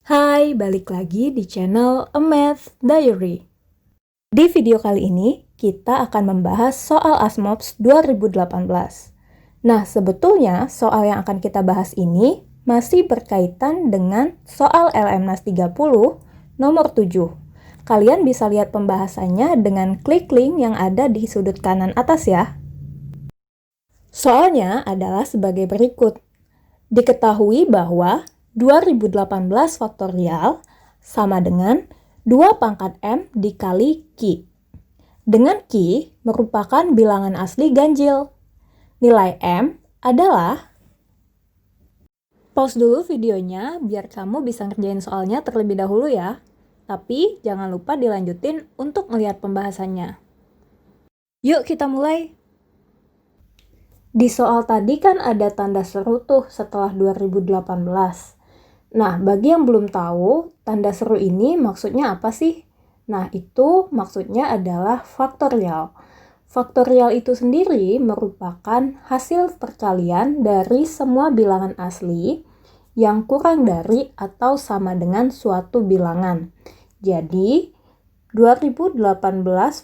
Hai, balik lagi di channel A Math Diary. Di video kali ini, kita akan membahas soal ASMOPS 2018. Nah, sebetulnya soal yang akan kita bahas ini masih berkaitan dengan soal LMNAS 30 nomor 7. Kalian bisa lihat pembahasannya dengan klik link yang ada di sudut kanan atas ya. Soalnya adalah sebagai berikut. Diketahui bahwa 2018 faktorial sama dengan 2 pangkat M dikali Q. Dengan Q merupakan bilangan asli ganjil. Nilai M adalah... Pause dulu videonya biar kamu bisa ngerjain soalnya terlebih dahulu ya. Tapi jangan lupa dilanjutin untuk melihat pembahasannya. Yuk kita mulai! Di soal tadi kan ada tanda seru tuh setelah 2018. Nah, bagi yang belum tahu, tanda seru ini maksudnya apa sih? Nah, itu maksudnya adalah faktorial. Faktorial itu sendiri merupakan hasil perkalian dari semua bilangan asli yang kurang dari atau sama dengan suatu bilangan. Jadi, 2018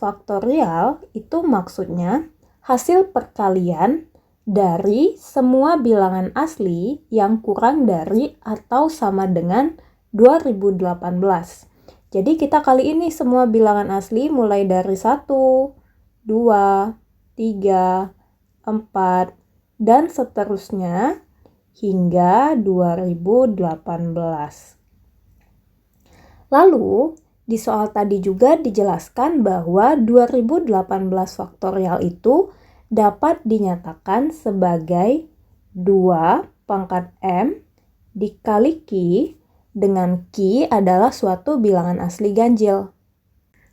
faktorial itu maksudnya hasil perkalian dari semua bilangan asli yang kurang dari atau sama dengan 2018. Jadi kita kali ini semua bilangan asli mulai dari 1, 2, 3, 4, dan seterusnya hingga 2018. Lalu, di soal tadi juga dijelaskan bahwa 2018 faktorial itu dapat dinyatakan sebagai 2 pangkat M dikali Q, dengan Q adalah suatu bilangan asli ganjil.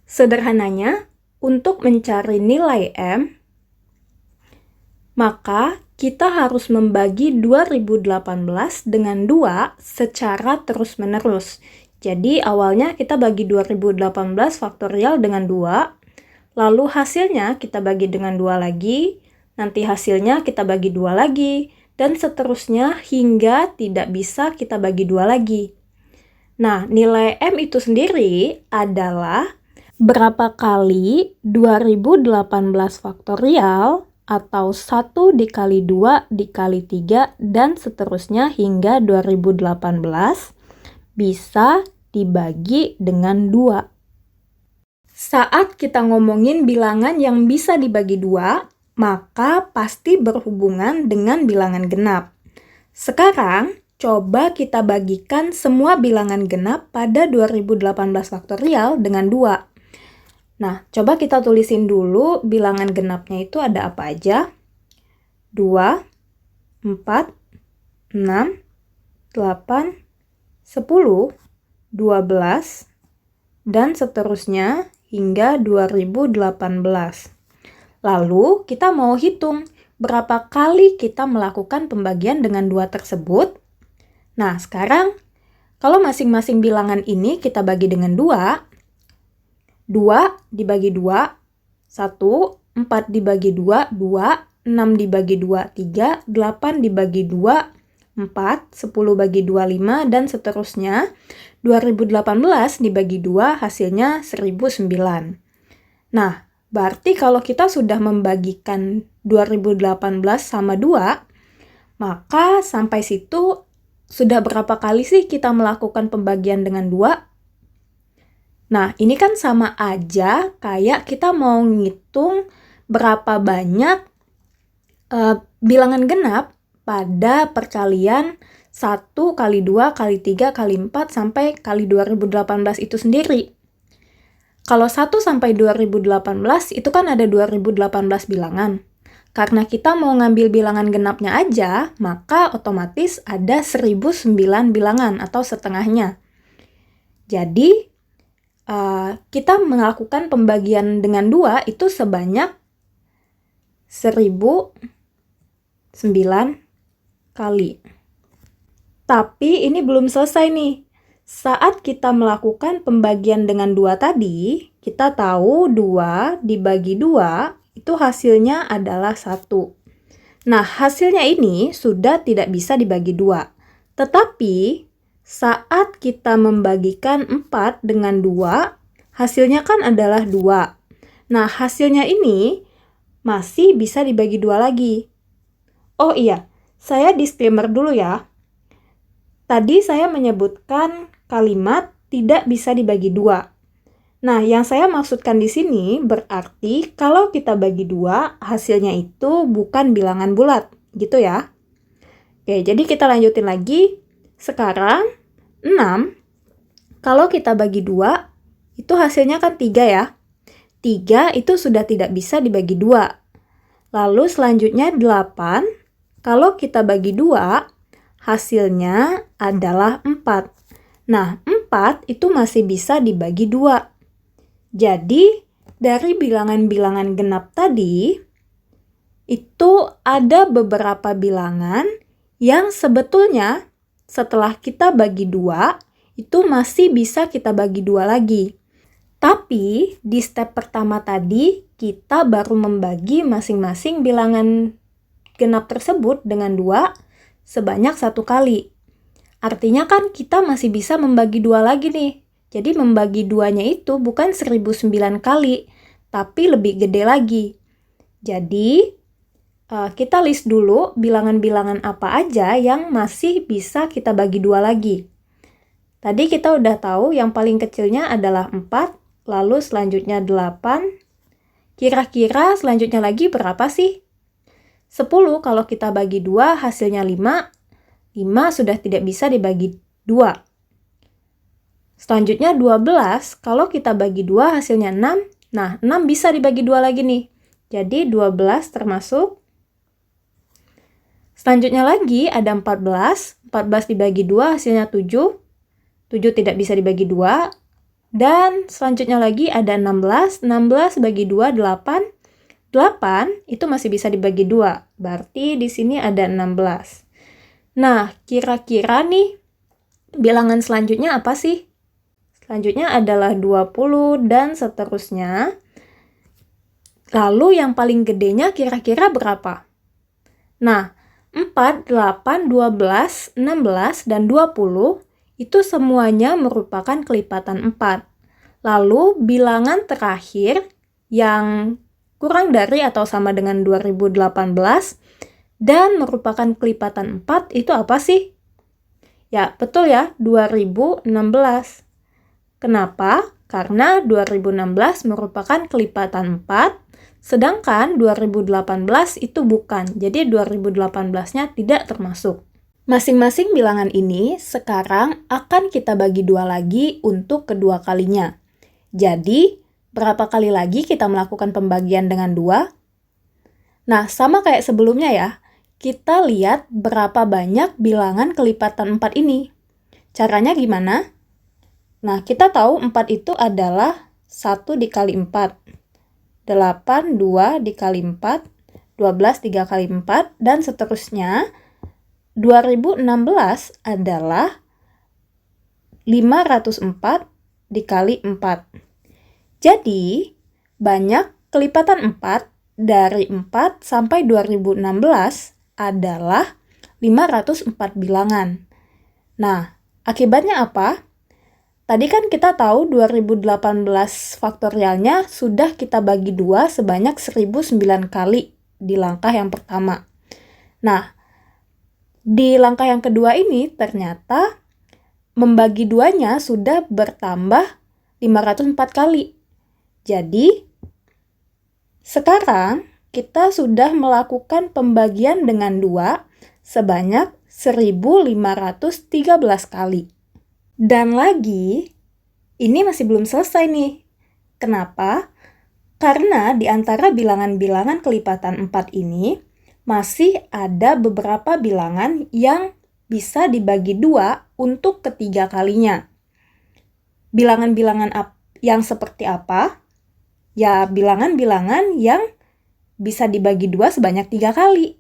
Sederhananya, untuk mencari nilai M, maka kita harus membagi 2018 dengan 2 secara terus-menerus. Jadi awalnya kita bagi 2018 faktorial dengan 2, lalu hasilnya kita bagi dengan 2 lagi, nanti hasilnya kita bagi 2 lagi, dan seterusnya hingga tidak bisa kita bagi 2 lagi. Nah, nilai M itu sendiri adalah berapa kali 2018 faktorial atau 1 dikali 2 dikali 3 dan seterusnya hingga 2018 bisa dibagi dengan 2. Saat kita ngomongin bilangan yang bisa dibagi 2, maka pasti berhubungan dengan bilangan genap. Sekarang, coba kita bagikan semua bilangan genap pada 2018 faktorial dengan 2. Nah, coba kita tulisin dulu bilangan genapnya itu ada apa aja. 2, 4, 6, 8, 10, 12, dan seterusnya hingga 2018. Lalu kita mau hitung berapa kali kita melakukan pembagian dengan 2 tersebut. Nah, sekarang kalau masing-masing bilangan ini kita bagi dengan 2, 2 dibagi 2, 1, 4 dibagi 2, 2, 6 dibagi 2, 3, 8 dibagi 2, 4, 10 bagi 2, 5, dan seterusnya. 2018 dibagi 2 hasilnya 1009. Nah, berarti kalau kita sudah membagikan 2018 sama 2, maka sampai situ sudah berapa kali sih kita melakukan pembagian dengan 2? Nah, ini kan sama aja kayak kita mau ngitung berapa banyak bilangan genap pada perkalian 1 kali 2 kali 3 kali 4 sampai kali 2018 itu sendiri. Kalau 1 sampai 2018 itu kan ada 2018 bilangan. Karena kita mau ngambil bilangan genapnya aja, maka otomatis ada 1009 bilangan atau setengahnya. Jadi, kita melakukan pembagian dengan 2 itu sebanyak 1009 kali. Tapi ini belum selesai nih. Saat kita melakukan pembagian dengan 2 tadi, kita tahu 2 dibagi 2 itu hasilnya adalah 1. Nah, hasilnya ini sudah tidak bisa dibagi 2. Tetapi Saat kita membagikan 4 dengan 2, hasilnya kan adalah 2. Nah, hasilnya ini masih bisa dibagi 2 lagi. Oh iya, saya disclaimer dulu ya. Tadi saya menyebutkan kalimat tidak bisa dibagi 2. Nah, yang saya maksudkan di sini berarti kalau kita bagi 2, hasilnya itu bukan bilangan bulat, gitu ya. Oke, jadi kita lanjutin lagi. Sekarang, 6, kalau kita bagi 2, itu hasilnya kan 3 ya. 3 itu sudah tidak bisa dibagi 2. Lalu selanjutnya 8, kalau kita bagi 2, hasilnya adalah 4. Nah, 4 itu masih bisa dibagi 2. Jadi, dari bilangan-bilangan genap tadi, itu ada beberapa bilangan yang sebetulnya setelah kita bagi 2, itu masih bisa kita bagi 2 lagi. Tapi, di step pertama tadi, kita baru membagi masing-masing bilangan genap tersebut dengan 2 sebanyak 1 kali. Artinya kan kita masih bisa membagi 2 lagi nih. Jadi membagi 2-nya itu bukan 1009 kali, tapi lebih gede lagi. Jadi, kita list dulu bilangan-bilangan apa aja yang masih bisa kita bagi 2 lagi. Tadi kita udah tahu yang paling kecilnya adalah 4, lalu selanjutnya 8. Kira-kira selanjutnya lagi berapa sih? 10 kalau kita bagi 2 hasilnya 5. 5 sudah tidak bisa dibagi 2. Selanjutnya 12, kalau kita bagi 2 hasilnya 6. Nah, 6 bisa dibagi 2 lagi nih. Jadi 12 termasuk. Selanjutnya lagi ada 14. 14 dibagi 2 hasilnya 7. 7 tidak bisa dibagi 2. Dan selanjutnya lagi ada 16. 16 bagi 2, 8. 8 itu masih bisa dibagi 2. Berarti di sini ada 16. Nah, kira-kira nih bilangan selanjutnya apa sih? Selanjutnya adalah 20 dan seterusnya. Lalu yang paling gedenya kira-kira berapa? Nah, 4, 8, 12, 16, dan 20 itu semuanya merupakan kelipatan 4. Lalu bilangan terakhir yang kurang dari atau sama dengan 2018 dan merupakan kelipatan 4 itu apa sih? Ya, betul ya, 2016. Kenapa? Karena 2016 merupakan kelipatan 4, sedangkan 2018 itu bukan. Jadi 2018-nya tidak termasuk. Masing-masing bilangan ini sekarang akan kita bagi 2 lagi untuk kedua kalinya. Jadi, berapa kali lagi kita melakukan pembagian dengan 2? Nah, sama kayak sebelumnya ya. Kita lihat berapa banyak bilangan kelipatan 4 ini. Caranya gimana? Nah, kita tahu 4 itu adalah 1 dikali 4. 8, 2 dikali 4, 12 3 kali 4, dan seterusnya. 2016 adalah 504 dikali 4. Jadi, banyak kelipatan 4 dari 4 sampai 2016 adalah 504 bilangan. Nah, akibatnya apa? Tadi kan kita tahu 2018 faktorialnya sudah kita bagi 2 sebanyak 1009 kali di langkah yang pertama. Nah, di langkah yang kedua ini ternyata membagi 2-nya sudah bertambah 504 kali. Jadi, sekarang kita sudah melakukan pembagian dengan 2 sebanyak 1513 kali. Dan lagi, ini masih belum selesai nih. Kenapa? Karena di antara bilangan-bilangan kelipatan 4 ini, masih ada beberapa bilangan yang bisa dibagi 2 untuk ketiga kalinya. Bilangan-bilangan yang seperti apa? Ya, bilangan-bilangan yang bisa dibagi 2 sebanyak 3 kali.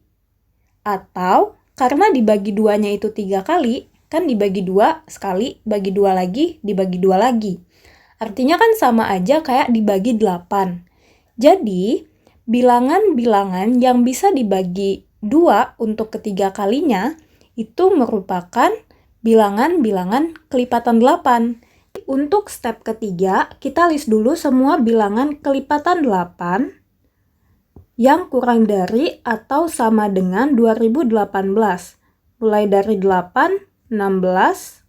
Atau, karena dibagi 2-nya itu 3 kali, kan dibagi 2 sekali, bagi 2 lagi, dibagi 2 lagi. Artinya kan sama aja kayak dibagi 8. Jadi, bilangan-bilangan yang bisa dibagi 2 untuk ketiga kalinya itu merupakan bilangan-bilangan kelipatan 8. Untuk step ketiga, kita list dulu semua bilangan kelipatan 8 yang kurang dari atau sama dengan 2018. Mulai dari 8, 16,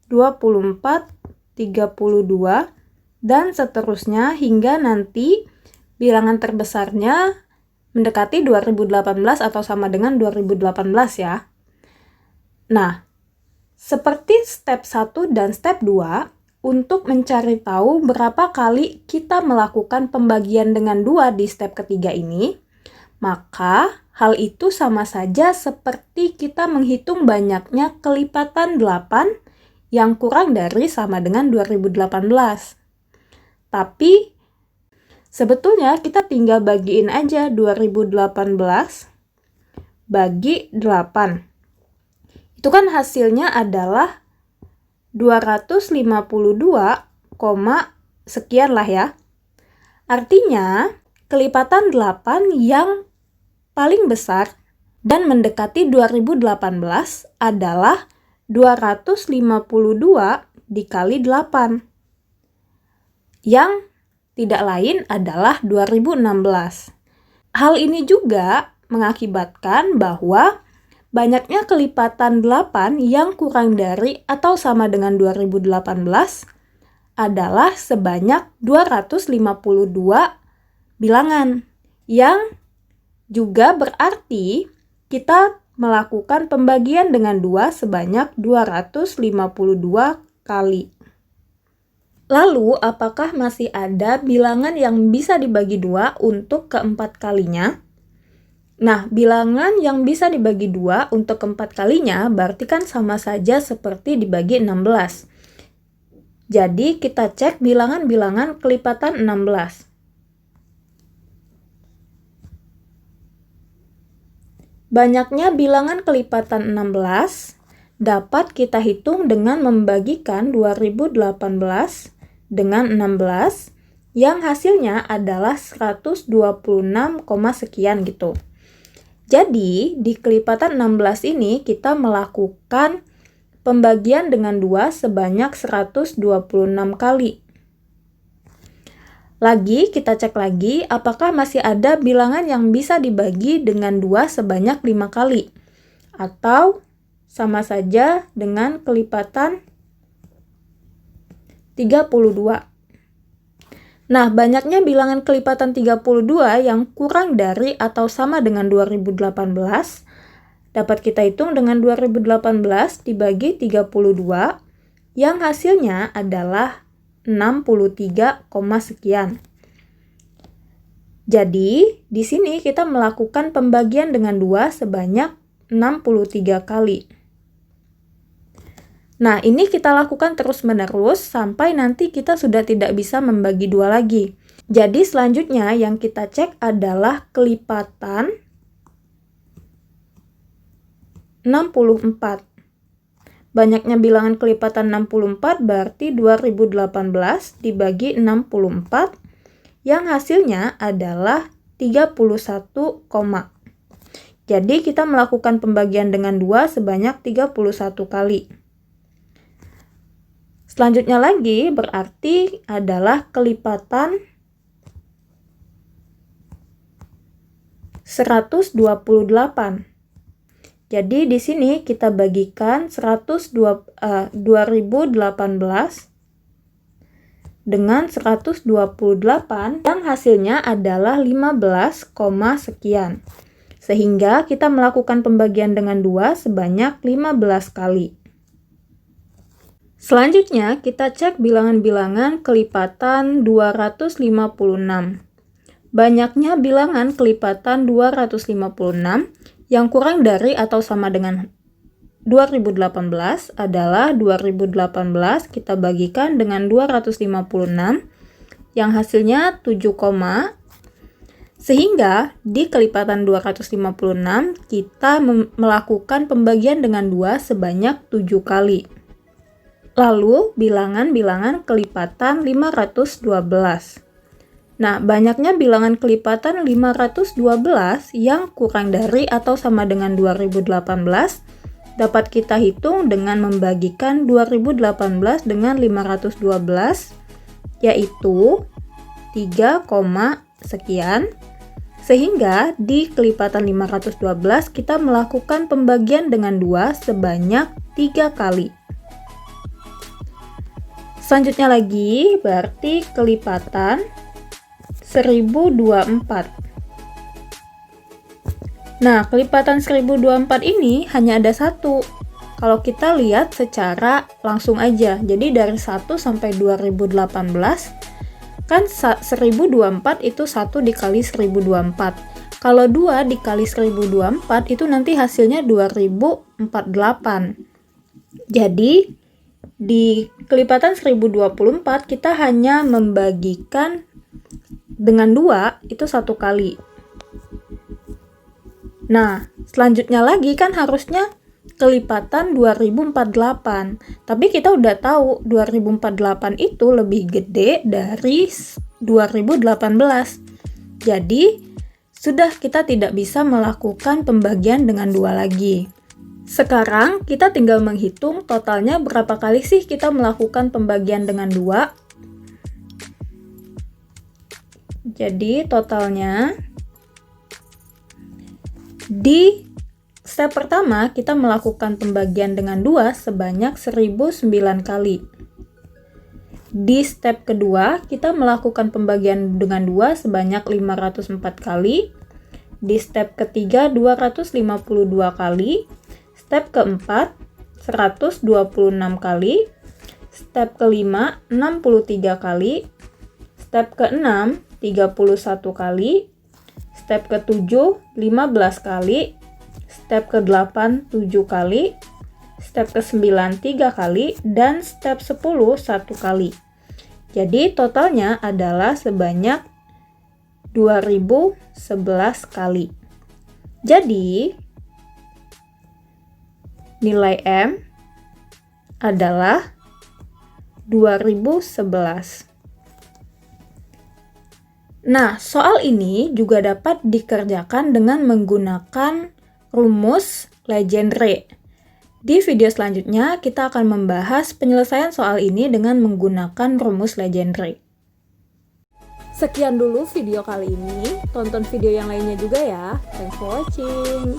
24, 32, dan seterusnya hingga nanti bilangan terbesarnya mendekati 2018 atau sama dengan 2018 ya. Nah, seperti step 1 dan step 2, untuk mencari tahu berapa kali kita melakukan pembagian dengan 2 di step ketiga ini, maka hal itu sama saja seperti kita menghitung banyaknya kelipatan 8 yang kurang dari sama dengan 2018. Tapi sebetulnya kita tinggal bagiin aja 2018 bagi 8. Itu kan hasilnya adalah 252, sekian lah ya. Artinya kelipatan 8 yang paling besar dan mendekati 2018 adalah 252 dikali 8. Yang tidak lain adalah 2016. Hal ini juga mengakibatkan bahwa banyaknya kelipatan 8 yang kurang dari atau sama dengan 2018 adalah sebanyak 252 bilangan, yang juga berarti kita melakukan pembagian dengan 2 sebanyak 252 kali. Lalu, apakah masih ada bilangan yang bisa dibagi 2 untuk keempat kalinya? Nah, bilangan yang bisa dibagi 2 untuk keempat kalinya berarti kan sama saja seperti dibagi 16. Jadi, kita cek bilangan-bilangan kelipatan 16. Banyaknya bilangan kelipatan 16 dapat kita hitung dengan membagikan 2018 dengan 16 yang hasilnya adalah 126, sekian gitu. Jadi, di kelipatan 16 ini kita melakukan pembagian dengan 2 sebanyak 126 kali. Lagi, kita cek lagi apakah masih ada bilangan yang bisa dibagi dengan 2 sebanyak 5 kali. Atau sama saja dengan kelipatan 32. Nah, banyaknya bilangan kelipatan 32 yang kurang dari atau sama dengan 2018 dapat kita hitung dengan 2018 dibagi 32 yang hasilnya adalah 63, sekian. Jadi, di sini kita melakukan pembagian dengan 2 sebanyak 63 kali. Nah, ini kita lakukan terus-menerus sampai nanti kita sudah tidak bisa membagi 2 lagi. Jadi, selanjutnya yang kita cek adalah kelipatan 64. Banyaknya bilangan kelipatan 64 berarti 2018 dibagi 64 yang hasilnya adalah 31, Jadi, kita melakukan pembagian dengan 2 sebanyak 31 kali. Selanjutnya lagi berarti adalah kelipatan 128. Jadi di sini kita bagikan 2018 dengan 128 yang hasilnya adalah 15, sekian. Sehingga kita melakukan pembagian dengan 2 sebanyak 15 kali. Selanjutnya, kita cek bilangan-bilangan kelipatan 256. Banyaknya bilangan kelipatan 256 yang kurang dari atau sama dengan 2018 adalah 2018 kita bagikan dengan 256 yang hasilnya 7, sehingga di kelipatan 256 kita melakukan pembagian dengan 2 sebanyak 7 kali. Lalu, bilangan-bilangan kelipatan 512. Nah, banyaknya bilangan kelipatan 512 yang kurang dari atau sama dengan 2018 dapat kita hitung dengan membagikan 2018 dengan 512, yaitu 3, sekian. Sehingga di kelipatan 512 kita melakukan pembagian dengan 2 sebanyak 3 kali. Selanjutnya lagi, berarti kelipatan 1024. Nah, kelipatan 1024 ini hanya ada satu. Kalau kita lihat secara langsung aja, jadi dari 1 sampai 2018, kan 1024 itu 1 dikali 1024. Kalau 2 dikali 1024 itu nanti hasilnya 2048. Jadi, di kelipatan 1024 kita hanya membagikan dengan 2 itu 1 kali. Nah, selanjutnya lagi kan harusnya kelipatan 2048. Tapi kita udah tahu 2048 itu lebih gede dari 2018. Jadi, sudah kita tidak bisa melakukan pembagian dengan 2 lagi. Sekarang kita tinggal menghitung totalnya berapa kali sih kita melakukan pembagian dengan 2. Jadi, totalnya di step pertama, kita melakukan pembagian dengan 2 sebanyak 1009 kali. Di step kedua, kita melakukan pembagian dengan 2 sebanyak 504 kali. Di step ketiga, 252 kali. Step keempat, 126 kali. Step kelima, 63 kali. Step keenam, 31 kali. Step ke-7, 15 kali. Step ke-8, 7 kali. Step ke-9, 3 kali. Dan step 10, 1 kali. Jadi totalnya adalah sebanyak 2011 kali. Jadi nilai M adalah 2011. Nah, soal ini juga dapat dikerjakan dengan menggunakan rumus Legendre. Di video selanjutnya, kita akan membahas penyelesaian soal ini dengan menggunakan rumus Legendre. Sekian dulu video kali ini. Tonton video yang lainnya juga ya. Thanks for watching.